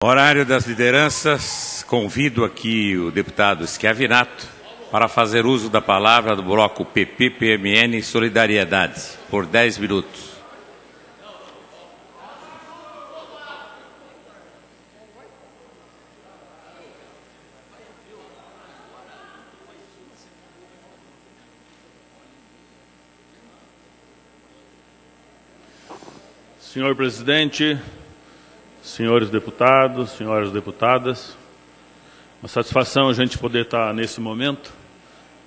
Horário das lideranças, convido aqui o deputado Schiavinato para fazer uso da palavra do bloco PP-PMN Solidariedade, por 10 minutos. Senhor presidente, senhores deputados, senhoras deputadas, uma satisfação a gente poder estar nesse momento,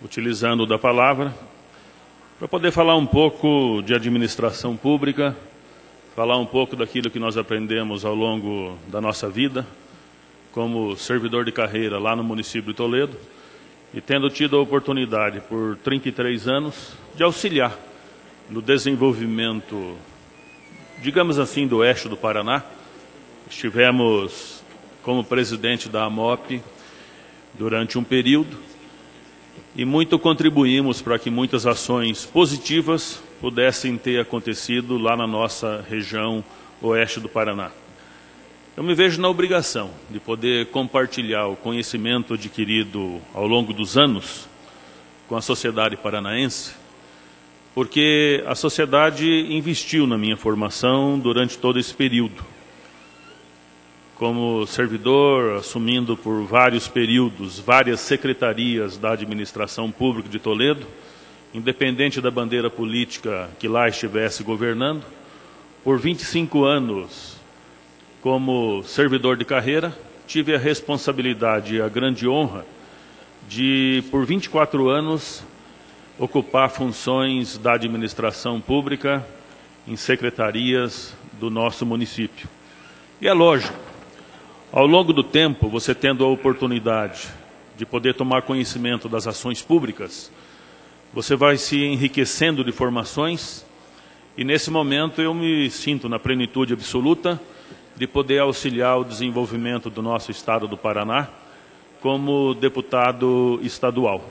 utilizando da palavra, para poder falar um pouco de administração pública, falar um pouco daquilo que nós aprendemos ao longo da nossa vida, como servidor de carreira lá no município de Toledo, e tendo tido a oportunidade por 33 anos de auxiliar no desenvolvimento, digamos assim, do oeste do Paraná. Estivemos como presidente da AMOP durante um período e muito contribuímos para que muitas ações positivas pudessem ter acontecido lá na nossa região oeste do Paraná. Eu me vejo na obrigação de poder compartilhar o conhecimento adquirido ao longo dos anos com a sociedade paranaense, porque a sociedade investiu na minha formação durante todo esse período. Como servidor, assumindo por vários períodos, várias secretarias da administração pública de Toledo, independente da bandeira política que lá estivesse governando, por 25 anos como servidor de carreira, tive a responsabilidade e a grande honra de, por 24 anos, ocupar funções da administração pública em secretarias do nosso município. E é lógico, ao longo do tempo, você tendo a oportunidade de poder tomar conhecimento das ações públicas, você vai se enriquecendo de informações e nesse momento eu me sinto na plenitude absoluta de poder auxiliar o desenvolvimento do nosso estado do Paraná como deputado estadual.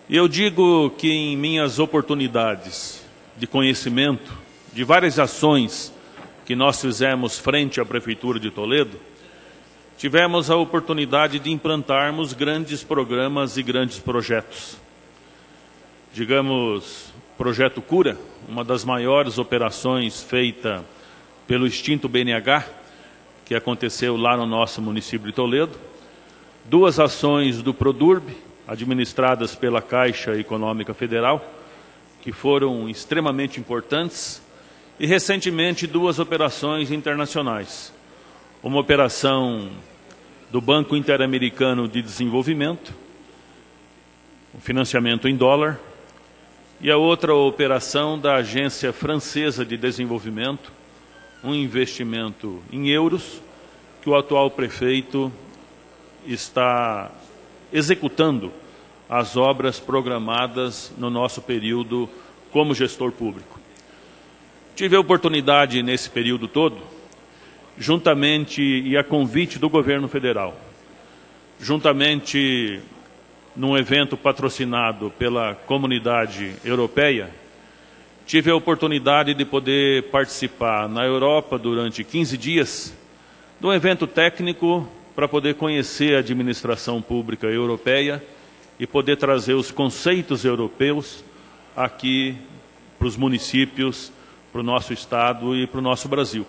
E eu digo que em minhas oportunidades de conhecimento de várias ações que nós fizemos frente à Prefeitura de Toledo, tivemos a oportunidade de implantarmos grandes programas e grandes projetos. Digamos, Projeto Cura, uma das maiores operações feita pelo extinto BNH, que aconteceu lá no nosso município de Toledo, duas ações do Produrb, administradas pela Caixa Econômica Federal, que foram extremamente importantes, e recentemente duas operações internacionais. Uma operação do Banco Interamericano de Desenvolvimento, um financiamento em dólar, e a outra operação da Agência Francesa de Desenvolvimento, um investimento em euros, que o atual prefeito está executando as obras programadas no nosso período como gestor público. Tive a oportunidade nesse período todo, juntamente e a convite do governo federal, juntamente num evento patrocinado pela Comunidade Europeia, tive a oportunidade de poder participar na Europa durante 15 dias de um evento técnico para poder conhecer a administração pública europeia e poder trazer os conceitos europeus aqui para os municípios, para o nosso estado e para o nosso Brasil.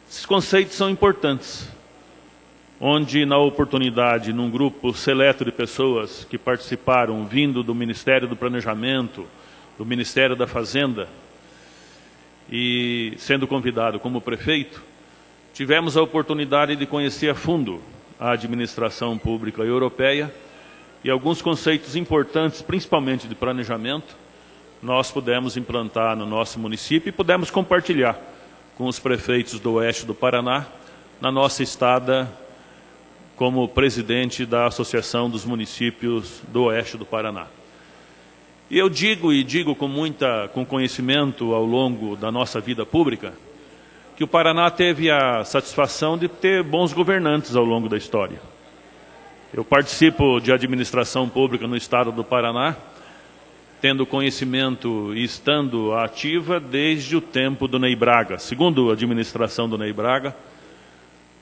Esses conceitos são importantes, onde na oportunidade, num grupo seleto de pessoas que participaram, vindo do Ministério do Planejamento, do Ministério da Fazenda, e sendo convidado como prefeito, tivemos a oportunidade de conhecer a fundo a administração pública europeia e alguns conceitos importantes, principalmente de planejamento, nós pudemos implantar no nosso município e pudemos compartilhar com os prefeitos do oeste do Paraná, na nossa estada como presidente da Associação dos Municípios do Oeste do Paraná. E eu digo com conhecimento ao longo da nossa vida pública, que o Paraná teve a satisfação de ter bons governantes ao longo da história. Eu participo de administração pública no estado do Paraná, tendo conhecimento e estando ativa desde o tempo do Ney Braga. Segundo a administração do Ney Braga,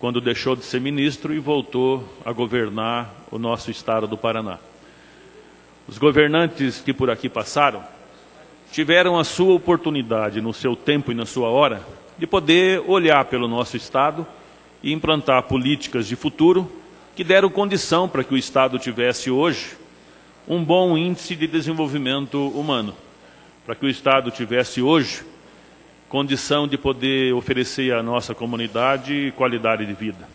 quando deixou de ser ministro e voltou a governar o nosso estado do Paraná. Os governantes que por aqui passaram tiveram a sua oportunidade, no seu tempo e na sua hora, de poder olhar pelo nosso estado e implantar políticas de futuro que deram condição para que o estado tivesse hoje um bom índice de desenvolvimento humano, para que o estado tivesse hoje condição de poder oferecer à nossa comunidade qualidade de vida.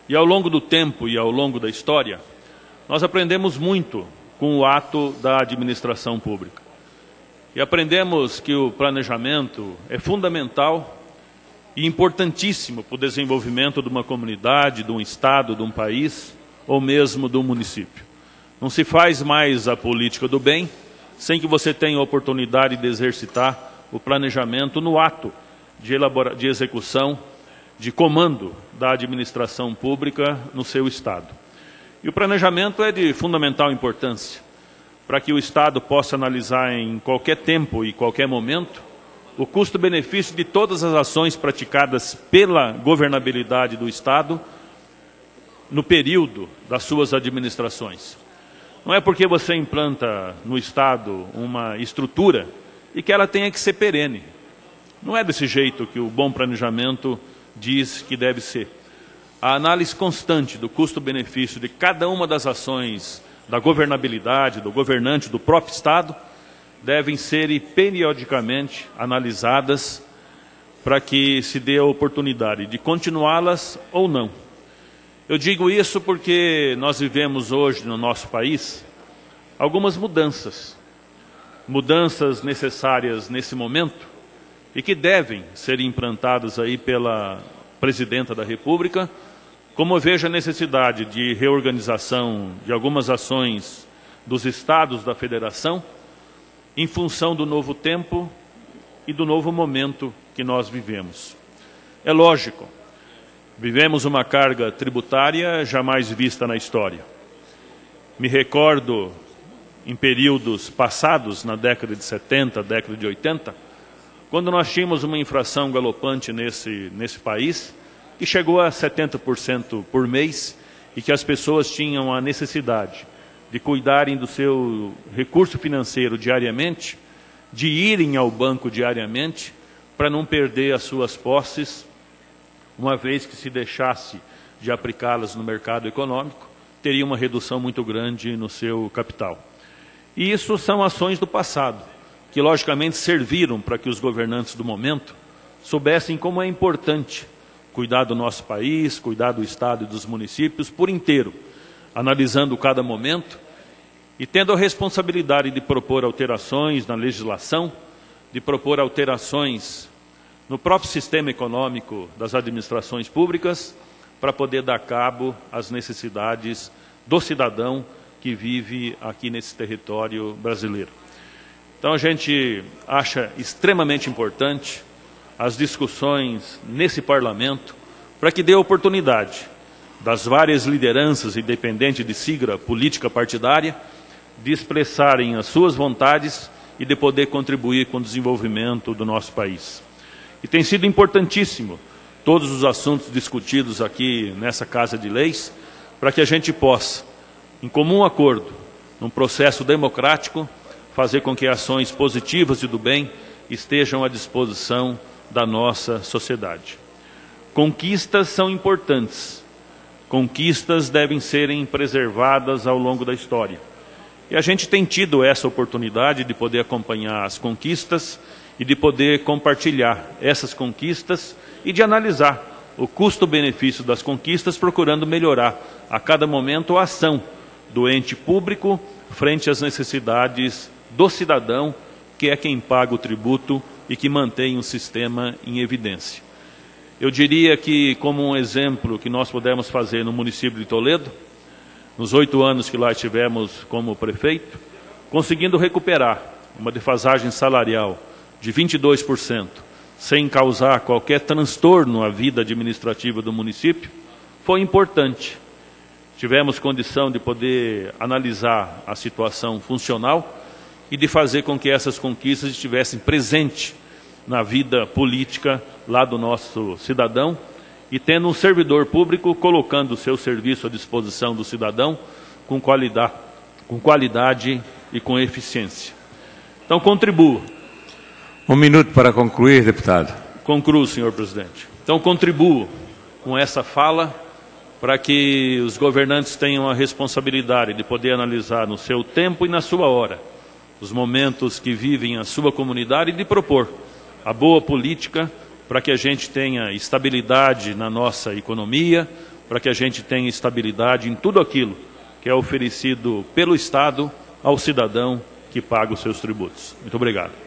E ao longo do tempo e ao longo da história, nós aprendemos muito com o ato da administração pública. E aprendemos que o planejamento é fundamental e importantíssimo para o desenvolvimento de uma comunidade, de um estado, de um país ou mesmo de um município. Não se faz mais a política do bem sem que você tenha a oportunidade de exercitar o planejamento no ato de execução, de comando da administração pública no seu estado. E o planejamento é de fundamental importância para que o estado possa analisar em qualquer tempo e qualquer momento o custo-benefício de todas as ações praticadas pela governabilidade do estado no período das suas administrações. Não é porque você implanta no estado uma estrutura e que ela tenha que ser perene. Não é desse jeito que o bom planejamento diz que deve ser. A análise constante do custo-benefício de cada uma das ações da governabilidade, do governante, do próprio estado, devem ser periodicamente analisadas para que se dê a oportunidade de continuá-las ou não. Eu digo isso porque nós vivemos hoje no nosso país algumas mudanças necessárias nesse momento e que devem ser implantadas aí pela Presidenta da República, como eu vejo a necessidade de reorganização de algumas ações dos estados da federação em função do novo tempo e do novo momento que nós vivemos. É lógico, vivemos uma carga tributária jamais vista na história. Me recordo, em períodos passados, na década de 70, década de 80, quando nós tínhamos uma inflação galopante nesse país, que chegou a 70% por mês, e que as pessoas tinham a necessidade de cuidarem do seu recurso financeiro diariamente, de irem ao banco diariamente, para não perder as suas posses, uma vez que se deixasse de aplicá-las no mercado econômico, teria uma redução muito grande no seu capital. E isso são ações do passado, que logicamente serviram para que os governantes do momento soubessem como é importante cuidar do nosso país, cuidar do estado e dos municípios por inteiro, analisando cada momento e tendo a responsabilidade de propor alterações na legislação, de propor alterações no próprio sistema econômico das administrações públicas, para poder dar cabo às necessidades do cidadão que vive aqui nesse território brasileiro. Então a gente acha extremamente importante as discussões nesse parlamento para que dê oportunidade das várias lideranças, independente de sigla política partidária, de expressarem as suas vontades e de poder contribuir com o desenvolvimento do nosso país. E tem sido importantíssimo todos os assuntos discutidos aqui nessa Casa de Leis, para que a gente possa, em comum acordo, num processo democrático, fazer com que ações positivas e do bem estejam à disposição da nossa sociedade. Conquistas são importantes. Conquistas devem serem preservadas ao longo da história. E a gente tem tido essa oportunidade de poder acompanhar as conquistas e de poder compartilhar essas conquistas e de analisar o custo-benefício das conquistas, procurando melhorar a cada momento a ação do ente público frente às necessidades do cidadão, que é quem paga o tributo e que mantém o sistema em evidência. Eu diria que, como um exemplo que nós pudemos fazer no município de Toledo, nos 8 anos que lá estivemos como prefeito, conseguindo recuperar uma defasagem salarial de 22%, sem causar qualquer transtorno à vida administrativa do município, foi importante. Tivemos condição de poder analisar a situação funcional e de fazer com que essas conquistas estivessem presentes na vida política lá do nosso cidadão e tendo um servidor público colocando o seu serviço à disposição do cidadão com qualidade e com eficiência. Então, contribuo. 1 minuto para concluir, deputado. Concluo, senhor presidente. Então, contribuo com essa fala para que os governantes tenham a responsabilidade de poder analisar no seu tempo e na sua hora os momentos que vivem a sua comunidade e de propor a boa política para que a gente tenha estabilidade na nossa economia, para que a gente tenha estabilidade em tudo aquilo que é oferecido pelo Estado ao cidadão que paga os seus tributos. Muito obrigado.